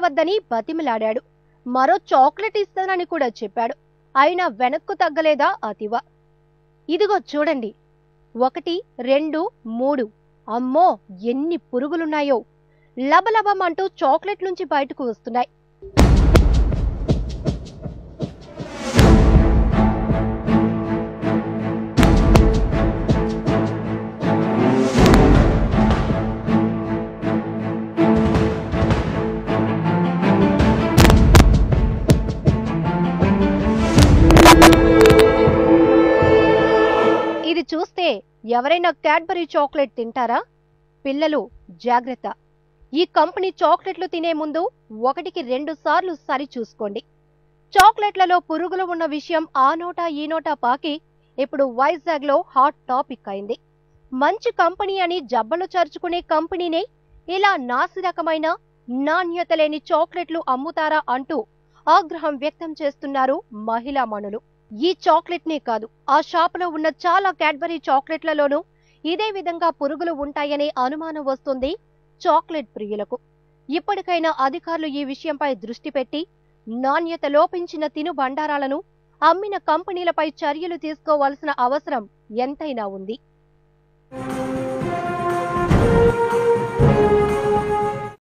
వద్దని బతిమిలాడాడు. మరో చాక్లెట్ ఇస్తానని కూడా చెప్పాడు. అయినా వెనక్కు తగ్గలేదా అతివ. ఇదిగో చూడండి, 1, 2, 3. అమ్మో, ఎన్ని పురుగులున్నాయో! లబలబమంటూ చాక్లెట్ నుంచి బయటకు వస్తున్నాయి. ఇది చూస్తే ఎవరైనా క్యాడ్బరీ చాక్లెట్ తింటారా? పిల్లలు జాగ్రత్త. ఈ కంపెనీ చాక్లెట్లు తినే ముందు 1కి 2 సార్లు సరి చూసుకోండి. చాక్లెట్లలో పురుగులు ఉన్న విషయం ఆ నోటా ఈ నోటా పాకి ఇప్పుడు వైజాగ్ లో హాట్ టాపిక్ అయింది. మంచి కంపెనీ అని జబ్బలు చరుచుకునే కంపెనీనే ఇలా నాసిరకమైన నాణ్యత లేని చాక్లెట్లు అమ్ముతారా అంటూ ఆగ్రహం వ్యక్తం చేస్తున్నారు మహిళా మణులు. ఈ చాక్లెట్ నే కాదు, ఆ షాపులో ఉన్న చాలా క్యాడ్బరీ చాక్లెట్లలోనూ ఇదే విధంగా పురుగులు ఉంటాయనే అనుమానం వస్తుంది చాక్లెట్ ప్రియులకు. ఇప్పటికైనా అధికారులు ఈ విషయంపై దృష్టి పెట్టి నాణ్యత లోపించిన తినుబండారాలను అమ్మిన కంపెనీలపై చర్యలు తీసుకోవాల్సిన అవసరం ఎంతైనా ఉంది.